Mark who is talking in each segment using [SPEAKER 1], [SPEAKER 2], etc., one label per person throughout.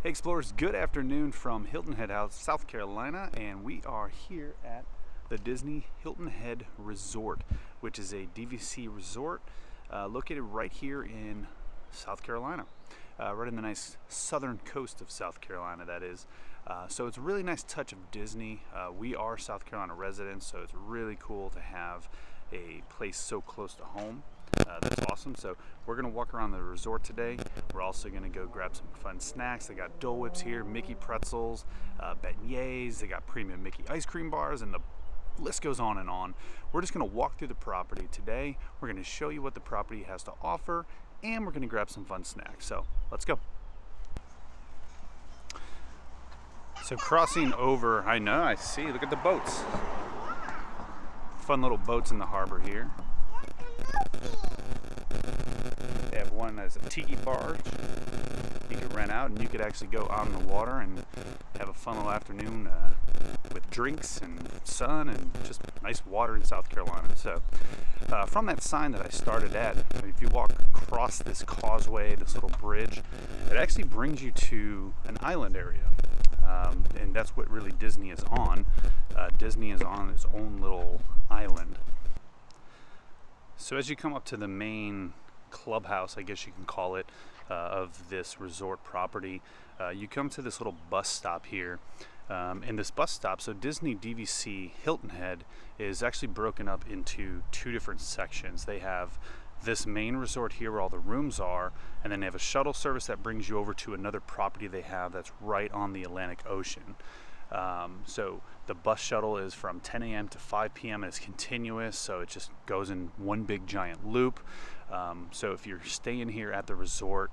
[SPEAKER 1] Hey explorers, good afternoon from Hilton Head House, South Carolina, and we are here at the Disney Hilton Head Resort, which is a DVC resort located right here in South Carolina, right in the nice southern coast of South Carolina, that is. So it's a really nice touch of Disney. We are South Carolina residents, so it's really cool to have a place so close to home. That's awesome. So we're gonna walk around the resort today. We're also gonna go grab some fun snacks. They got Dole Whips here, Mickey pretzels, beignets. They got premium Mickey ice cream bars, and the list goes on and on. We're just gonna walk through the property today. We're gonna show you what the property has to offer, and we're gonna grab some fun snacks. So let's go. So crossing over, I know, I see, look at the boats. Fun little boats in the harbor here. They have one that's a tiki barge you could rent out, and you could actually go out in the water and have a fun little afternoon with drinks and sun and just nice water in South Carolina. So from that sign that I started at, if you walk across this causeway, this little bridge, it actually brings you to an island area. And that's what really Disney is on. Disney is on its own little island. So as you come up to the main clubhouse, I guess you can call it, of this resort property, you come to this little bus stop here. And this bus stop, so Disney DVC Hilton Head is actually broken up into two different sections. They have this main resort here where all the rooms are, and then they have a shuttle service that brings you over to another property they have that's right on the Atlantic Ocean. So the bus shuttle is from 10 a.m. to 5 p.m. and it's continuous, so it just goes in one big giant loop. So if you're staying here at the resort,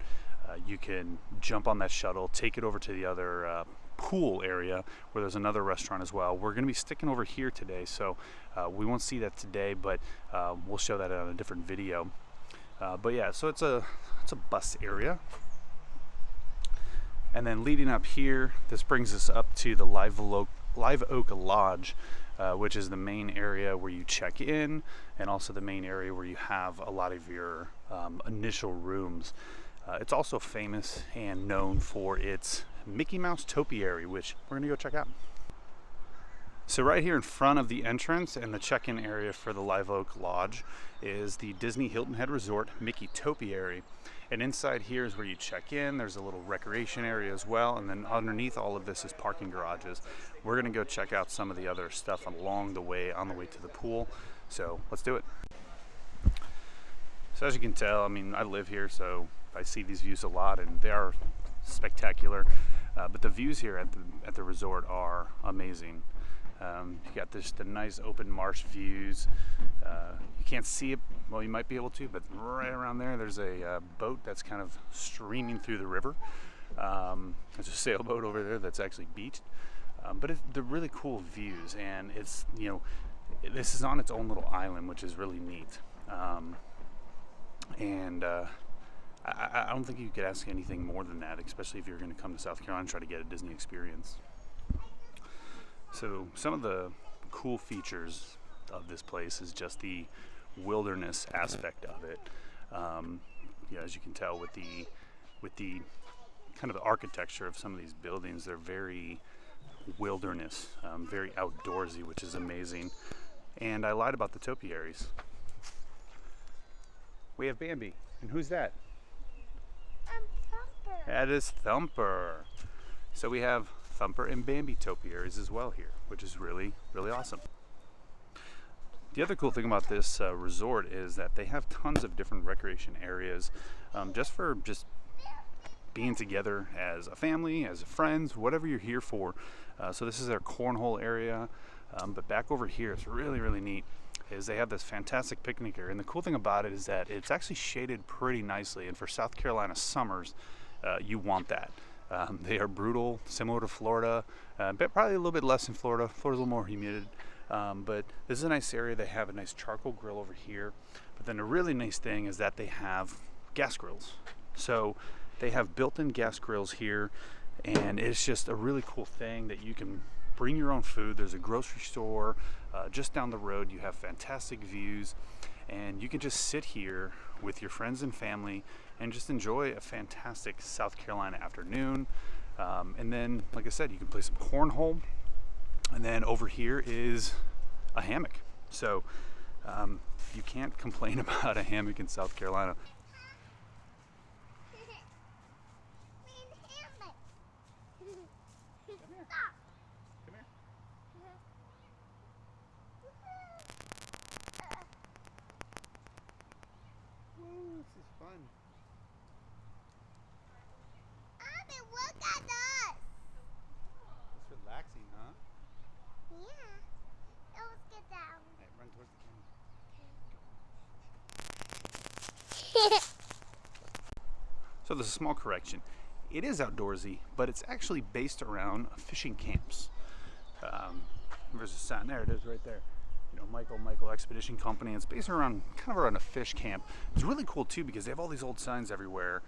[SPEAKER 1] you can jump on that shuttle, take it over to the other pool area where there's another restaurant as well. We're going to be sticking over here today, so we won't see that today, but we'll show that on a different video. But yeah, so it's a bus area. And then leading up here, this brings us up to the Live Oak Lodge, which is the main area where you check in, and also the main area where you have a lot of your initial rooms. It's also famous and known for its Mickey Mouse topiary, which we're gonna go check out. So right here in front of the entrance and the check-in area for the Live Oak Lodge is the Disney Hilton Head Resort Mickey Topiary. And inside here is where you check in. There's a little recreation area as well, and then underneath all of this is parking garages. We're gonna go check out some of the other stuff along the way, on the way to the pool. So let's do it. So as you can tell, I mean, I live here, so I see these views a lot, and they are spectacular. But the views here at the resort are amazing. You got the nice open marsh views. You can't see it, well, you might be able to, but right around there's a boat that's kind of streaming through the river. There's a sailboat over there that's actually beached. But they're really cool views, and it's, you know, this is on its own little island, which is really neat. I don't think you could ask anything more than that, especially if you're going to come to South Carolina and try to get a Disney experience. So some of the cool features of this place is just the wilderness aspect of it. You know, as you can tell with the kind of the architecture of some of these buildings, they're very wilderness, very outdoorsy, which is amazing. And I lied about the topiaries. We have Bambi, and who's that?
[SPEAKER 2] Thumper.
[SPEAKER 1] That is Thumper. So we have Thumper and Bambi topiaries as well here, which is really, really awesome. The other cool thing about this resort is that they have tons of different recreation areas, just for being together as a family, as friends, whatever you're here for. So this is their cornhole area, but back over here, it's really, really neat, is they have this fantastic picnic area. And the cool thing about it is that it's actually shaded pretty nicely, and for South Carolina summers, you want that. They are brutal, similar to Florida, but probably a little bit less in Florida. Florida's a little more humid, but this is a nice area. They have a nice charcoal grill over here, but then a really nice thing is that they have gas grills. So they have built-in gas grills here, and it's just a really cool thing that you can bring your own food. There's a grocery store just down the road. You have fantastic views, and you can just sit here with your friends and family and just enjoy a fantastic South Carolina afternoon. And then, like I said, you can play some cornhole. And then over here is a hammock. So you can't complain about a hammock in South Carolina. This is fun.
[SPEAKER 2] Abby, look at us!
[SPEAKER 1] It's relaxing, huh?
[SPEAKER 2] Yeah. Let's get down.
[SPEAKER 1] Hey, run towards the camera. So there's a small correction. It is outdoorsy, but it's actually based around fishing camps. There's a sign. There it is right there. You know, Michael Expedition Company. It's based around kind of around a fish camp. It's really cool too because they have all these old signs everywhere.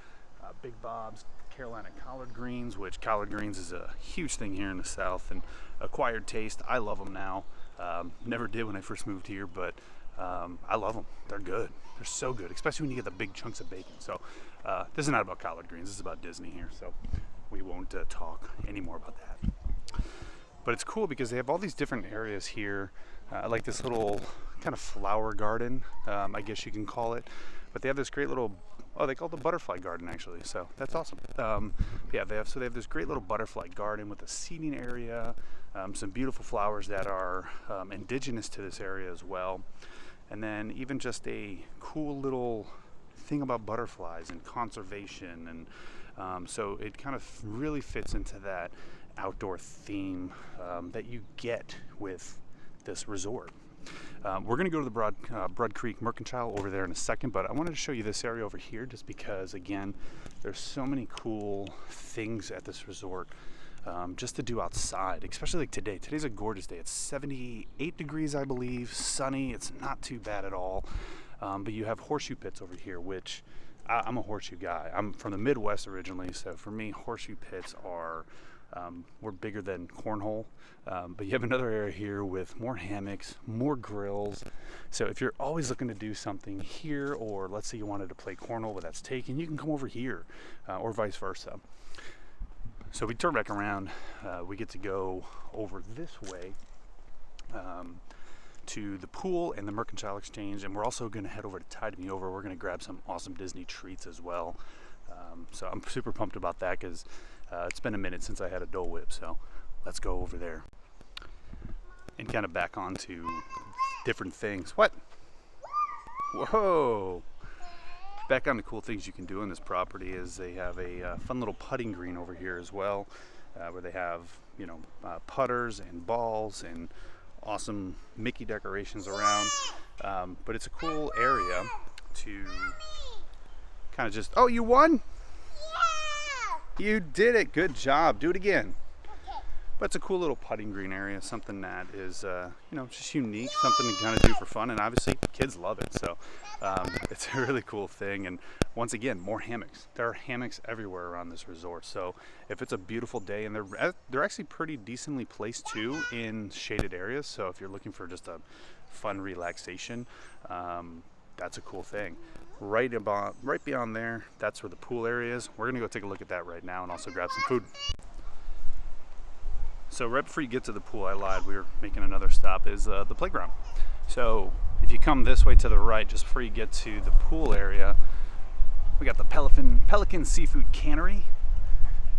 [SPEAKER 1] Big Bob's, Carolina collard greens, which collard greens is a huge thing here in the South, and acquired taste. I love them now. Never did when I first moved here, but I love them. They're good. They're so good, especially when you get the big chunks of bacon. So this is not about collard greens. This is about Disney here. So we won't talk anymore about that. But it's cool because they have all these different areas here. Like this little kind of flower garden, I guess you can call it. But they have this great little, they call it the butterfly garden actually. So that's awesome. Yeah, they have this great little butterfly garden with a seating area, some beautiful flowers that are indigenous to this area as well. And then even just a cool little thing about butterflies and conservation. And so it kind of really fits into that outdoor theme that you get with this resort. We're going to go to the Broad Creek Mercantile over there in a second, but I wanted to show you this area over here just because, again, there's so many cool things at this resort just to do outside, especially like today. Today's a gorgeous day. It's 78 degrees, I believe, sunny. It's not too bad at all. But you have horseshoe pits over here, which I'm a horseshoe guy. I'm from the Midwest originally, so for me, horseshoe pits are we're bigger than cornhole, but you have another area here with more hammocks, more grills. So if you're always looking to do something here, or let's say you wanted to play cornhole but that's taken, you can come over here, or vice versa. So we turn back around, we get to go over this way to the pool and the Mercantile Exchange, and we're also going to head over to Tide Me Over. We're going to grab some awesome Disney treats as well. So I'm super pumped about that because it's been a minute since I had a Dole Whip, so let's go over there and kind of back onto different things. What? Whoa! Back on the cool things you can do on this property is they have a fun little putting green over here as well, where they have, you know, putters and balls and awesome Mickey decorations around. But it's a cool area to kind of just, oh, you won?
[SPEAKER 2] Yeah!
[SPEAKER 1] You did it. Good job. Do it again.
[SPEAKER 2] Okay.
[SPEAKER 1] But it's a cool little putting green area, something that is, you know, just unique, something to kind of do for fun, and obviously kids love it. So it's a really cool thing. And once again, more hammocks. There are hammocks everywhere around this resort. So if it's a beautiful day, and they're actually pretty decently placed too in shaded areas. So if you're looking for just a fun relaxation, that's a cool thing. Right beyond there, that's where the pool area is. We're gonna go take a look at that right now and also grab some food. So right before you get to the pool, I lied, we were making another stop, is the playground. So if you come this way to the right, just before you get to the pool area, we got the Pelican Seafood Cannery.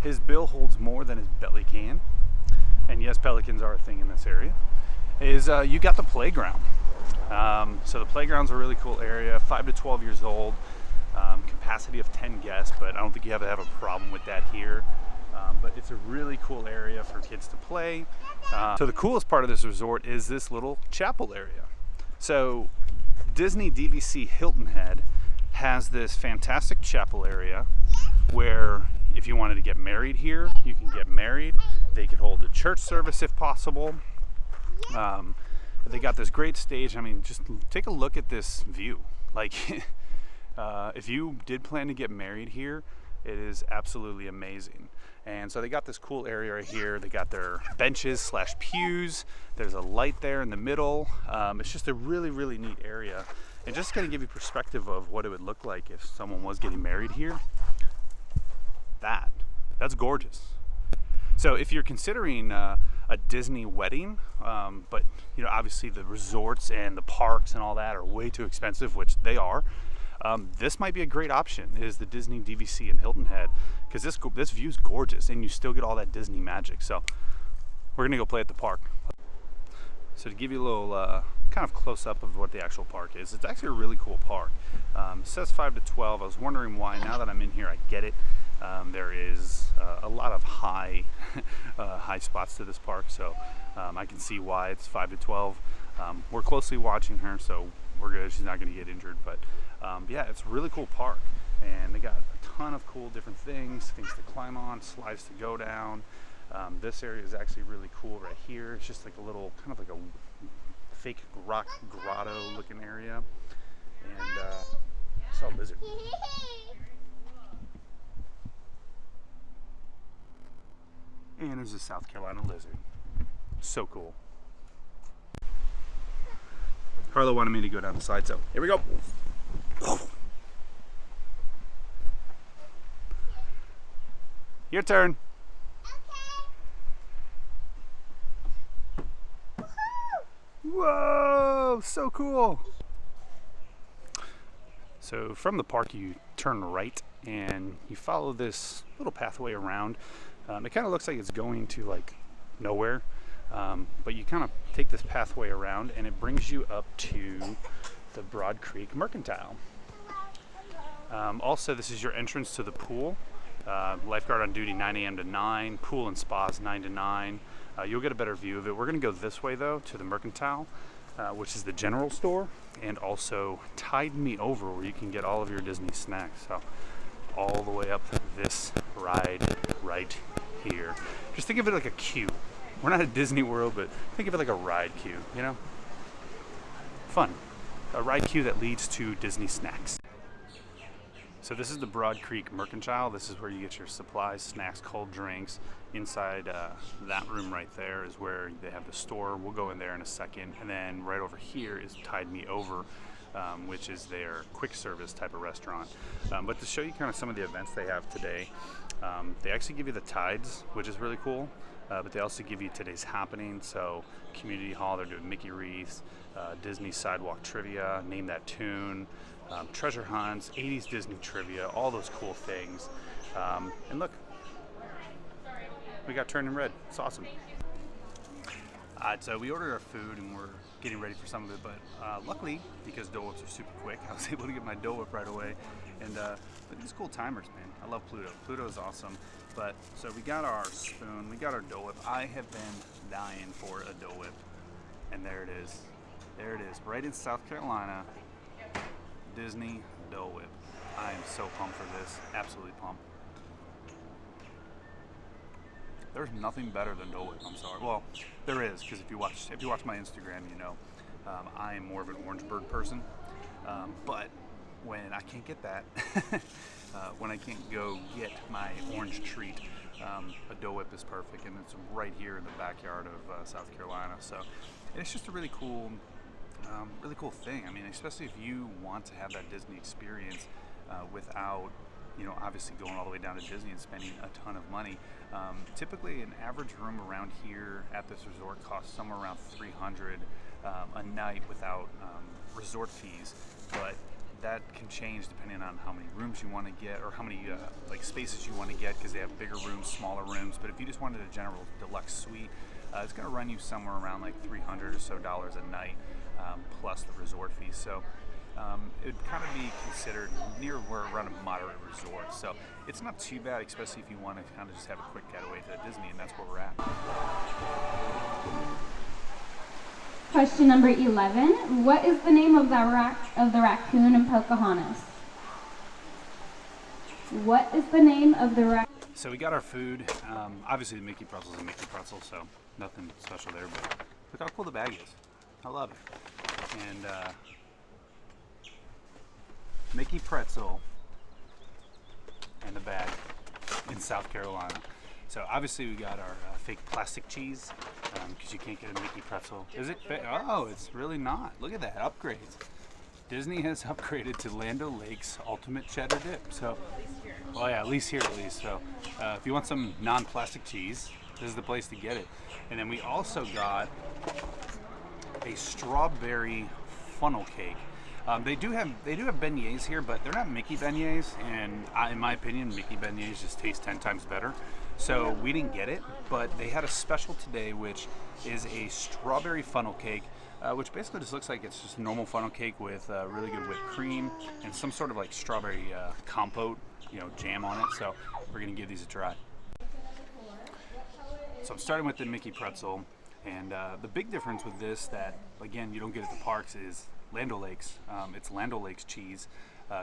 [SPEAKER 1] His bill holds more than his belly can. And yes, pelicans are a thing in this area. You got the playground. So the playground's a really cool area, 5 to 12 years old, capacity of 10 guests, but I don't think you have to have a problem with that here. But it's a really cool area for kids to play. So the coolest part of this resort is this little chapel area. So Disney DVC Hilton Head has this fantastic chapel area where if you wanted to get married here, you can get married. They could hold a church service if possible. But they got this great stage. I mean, just take a look at this view. Like, if you did plan to get married here, it is absolutely amazing. And so they got this cool area right here. They got their benches / pews. There's a light there in the middle. It's just a really, really neat area. And just kind of give you perspective of what it would look like if someone was getting married here. That's gorgeous. So if you're considering a Disney wedding, but obviously the resorts and the parks and all that are way too expensive, which they are. This might be a great option. Is the Disney DVC in Hilton Head, because this view's gorgeous and you still get all that Disney magic. So we're gonna go play at the park. So to give you a little kind of close up of what the actual park is, it's actually a really cool park. It says 5 to 12. I was wondering why. Now that I'm in here, I get it. There is a lot of high spots to this park, so I can see why it's 5 to 12. We're closely watching her, so we're good. She's not going to get injured, but yeah, it's a really cool park, and they got a ton of cool different things to climb on, slides to go down. This area is actually really cool right here. It's just like a little, kind of like a fake rock grotto looking area, and I saw a lizard. And there's a South Carolina lizard. So cool. Harlow wanted me to go down the slide, so here we go. Your turn.
[SPEAKER 2] Okay.
[SPEAKER 1] Whoa, so cool. So from the park, you turn right and you follow this little pathway around. It kind of looks like it's going to like nowhere, but you kind of take this pathway around and it brings you up to the Broad Creek Mercantile. Also, this is your entrance to the pool. Lifeguard on duty 9 a.m. to 9, pool and spas 9 to 9. You'll get a better view of it. We're going to go this way though to the Mercantile, which is the general store, and also Tide Me Over, where you can get all of your Disney snacks. So all the way up this ride right here. Just think of it like a queue. We're not at Disney World, but think of it like a ride queue, you know? Fun. A ride queue that leads to Disney snacks. So this is the Broad Creek Mercantile. This is where you get your supplies, snacks, cold drinks. Inside that room right there is where they have the store. We'll go in there in a second. And then right over here is Tide Me Over, which is their quick service type of restaurant. But to show you kind of some of the events they have today, they actually give you the tides, which is really cool. But they also give you today's happening. So Community Hall, they're doing Mickey wreaths, Disney Sidewalk Trivia, Name That Tune, treasure hunts, 80s Disney trivia, all those cool things. And look, we got turning red. It's awesome. So we ordered our food and we're getting ready for some of it, but luckily, because Dole Whips are super quick, I was able to get my Dole Whip right away. And look at these cool timers, man. I love Pluto. Pluto is awesome. But so we got our spoon, we got our Dole Whip. I have been dying for a Dole Whip, and there it is. There it is, right in South Carolina. Disney Dole Whip. I am so pumped for this. Absolutely pumped. There's nothing better than Dole Whip. I'm sorry. Well, there is, because if you watch my Instagram, you know I am more of an orange bird person. But when I can't get that, when I can't go get my orange treat, a Dole Whip is perfect, and it's right here in the backyard of South Carolina. So it's just a really cool thing. I mean, especially if you want to have that Disney experience without, obviously going all the way down to Disney and spending a ton of money. Typically, an average room around here at this resort costs somewhere around $300 a night without resort fees, but that can change depending on how many rooms you want to get or how many spaces you want to get, because they have bigger rooms, smaller rooms. But if you just wanted a general deluxe suite, it's going to run you somewhere around like $300 or so a night, plus the resort fees. So it would kind of be considered near where around a moderate resort. So it's not too bad, especially if you want to kind of just have a quick getaway to Disney, and that's where we're at.
[SPEAKER 3] Question number 11. What is the name of the raccoon in Pocahontas? What is the name of the raccoon?
[SPEAKER 1] So we got our food. Obviously the Mickey pretzel is a Mickey pretzel, so nothing special there, but look how cool the bag is. I love it. And Mickey pretzel and the bag in South Carolina. So obviously we got our fake plastic cheese, because you can't get a Mickey pretzel. Is it? Oh, it's really not. Look at that, upgrades. Disney has upgraded to Land O'Lakes Ultimate Cheddar Dip. So, well, yeah, at least here. So if you want some non-plastic cheese, this is the place to get it. And then we also got a strawberry funnel cake. They do have beignets here, but they're not Mickey beignets, and in my opinion, Mickey beignets just taste 10 times better. So we didn't get it, but they had a special today, which is a strawberry funnel cake, which basically just looks like it's just a normal funnel cake with really good whipped cream and some sort of like strawberry compote, jam on it. So we're gonna give these a try. So I'm starting with the Mickey pretzel, and the big difference with this that, again, you don't get at the parks is Land O'Lakes. It's Land O'Lakes cheese.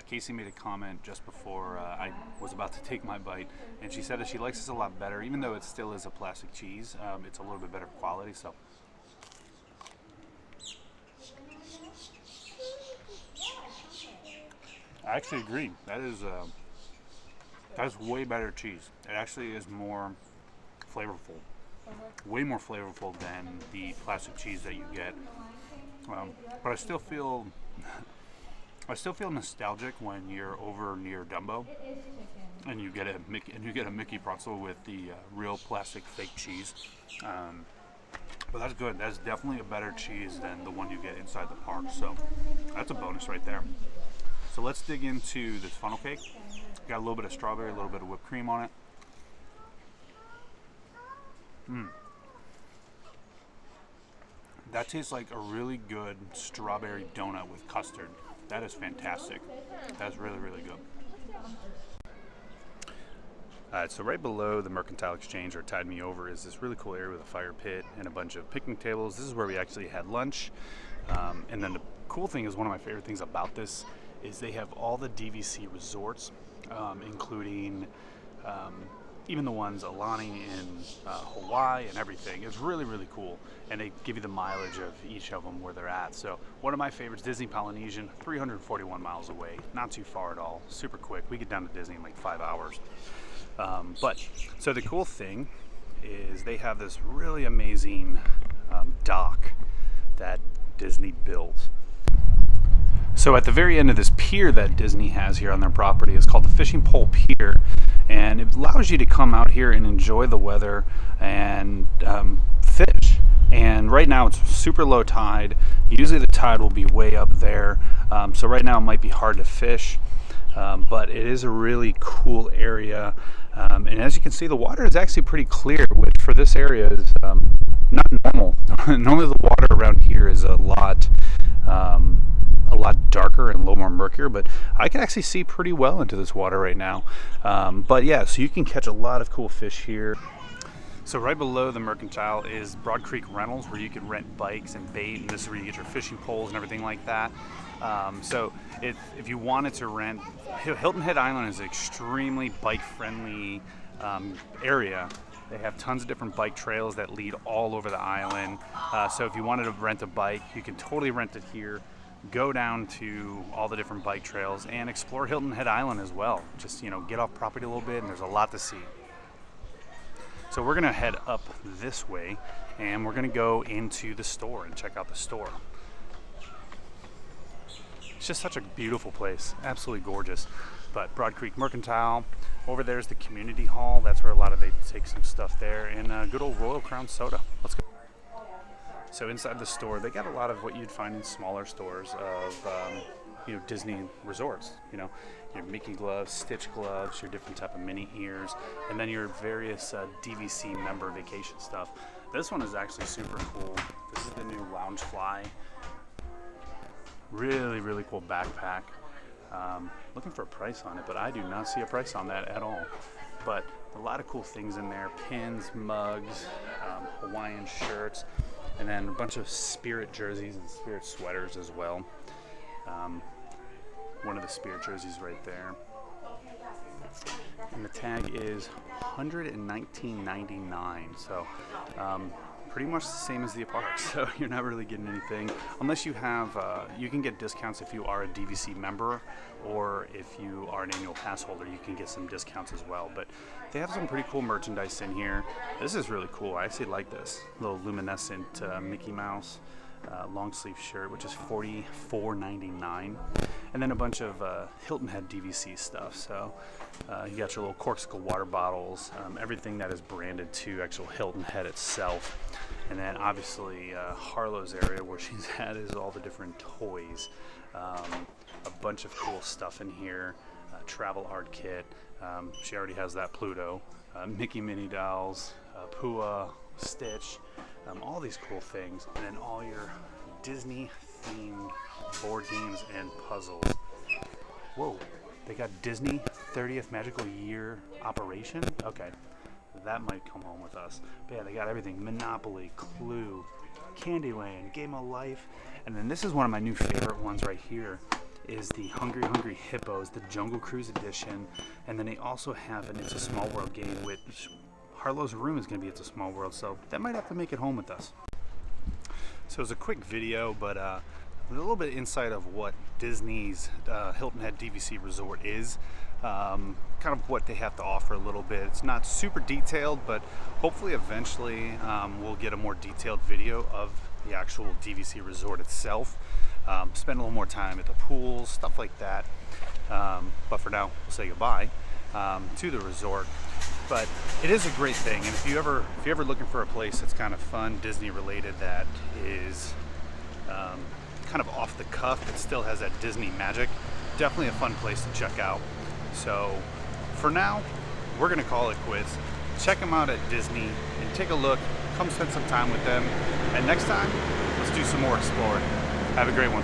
[SPEAKER 1] Casey made a comment just before I was about to take my bite, and she said that she likes this a lot better, even though it still is a plastic cheese. It's a little bit better quality. So I actually agree. That is way better cheese. It actually is more flavorful, way more flavorful than the plastic cheese that you get. But I still feel nostalgic when you're over near Dumbo and you get a Mickey pretzel with the real plastic fake cheese. But that's good. That's definitely a better cheese than the one you get inside the park. So that's a bonus right there. So let's dig into this funnel cake. Got a little bit of strawberry, a little bit of whipped cream on it. That tastes like a really good strawberry donut with custard. That is fantastic. That's really, really good. Alright, so right below the Mercantile Exchange, or Tide Me Over, is this really cool area with a fire pit and a bunch of picnic tables. This is where we actually had lunch. And then the cool thing is, one of my favorite things about this is they have all the DVC resorts, including even the ones Alani in Hawaii and everything. It's really, really cool. And they give you the mileage of each of them where they're at. So one of my favorites, Disney Polynesian, 341 miles away. Not too far at all. Super quick. We get down to Disney in like 5 hours. So the cool thing is they have this really amazing dock that Disney built. So at the very end of this pier that Disney has here on their property is called the Fishing Pole Pier, and it allows you to come out here and enjoy the weather and fish. And right now it's super low tide. Usually the tide will be way up there, so right now it might be hard to fish, but it is a really cool area. And as you can see, the water is actually pretty clear, which for this area is not normal. Normally the water around here is a lot darker and a little more murkier, but I can actually see pretty well into this water right now. But yeah, so you can catch a lot of cool fish here. So right below the Mercantile is Broad Creek Rentals, where you can rent bikes and bait, and this is where you get your fishing poles and everything like that. So if you wanted to rent, Hilton Head Island is an extremely bike-friendly area. They have tons of different bike trails that lead all over the island. So if you wanted to rent a bike, you can totally rent it here. Go down to all the different bike trails and explore Hilton Head Island as well. Just, get off property a little bit, and there's a lot to see. So we're gonna head up this way, and we're gonna go into the store and check out the store. It's just such a beautiful place, absolutely gorgeous. But Broad Creek Mercantile, over there's the community hall. That's where they take some stuff there, and good old Royal Crown soda. Let's go. So inside the store, they got a lot of what you'd find in smaller stores of Disney resorts. Your Mickey gloves, Stitch gloves, your different type of mini ears, and then your various DVC member vacation stuff. This one is actually super cool. This is the new Loungefly. Really, really cool backpack. Looking for a price on it, but I do not see a price on that at all. But a lot of cool things in there: pins, mugs, Hawaiian shirts, and then a bunch of Spirit jerseys and Spirit sweaters as well. One of the Spirit jerseys right there. And the tag is $119.99. So pretty much the same as the park. So you're not really getting anything unless you have. You can get discounts if you are a DVC member, or if you are an annual pass holder, you can get some discounts as well. But they have some pretty cool merchandise in here. This is really cool. I actually like this little luminescent Mickey Mouse long sleeve shirt, which is $44.99. And then a bunch of Hilton had DVC stuff. So you got your little Corksicle water bottles, everything that is branded to actual Hilton Head itself. And then obviously Harlow's area where she's at is all the different toys. A bunch of cool stuff in here. Travel art kit. She already has that Pluto. Mickey Minnie dolls, Pua, Stitch, all these cool things. And then all your Disney themed board games and puzzles. Whoa, they got Disney 30th Magical Year Operation? Okay, that might come home with us. But yeah, they got everything. Monopoly, Clue, Candyland, Game of Life. And then this is one of my new favorite ones right here, is the Hungry Hungry Hippos, the Jungle Cruise edition. And then they also have an It's a Small World game, which Harlow's room is going to be It's a Small World, so that might have to make it home with us. So it was a quick video, but a little bit insight of what Disney's Hilton Head DVC Resort is. Kind of what they have to offer a little bit. It's not super detailed, but hopefully eventually we'll get a more detailed video of the actual DVC Resort itself. Spend a little more time at the pools, stuff like that. But for now, we'll say goodbye to the resort. But it is a great thing, and if you're ever looking for a place that's kind of fun, Disney related, that is kind of off the cuff but still has that Disney magic, definitely a fun place to check out. So for now, we're gonna call it quits. Check them out at Disney and take a look. Come spend some time with them. And next time, let's do some more exploring. Have a great one.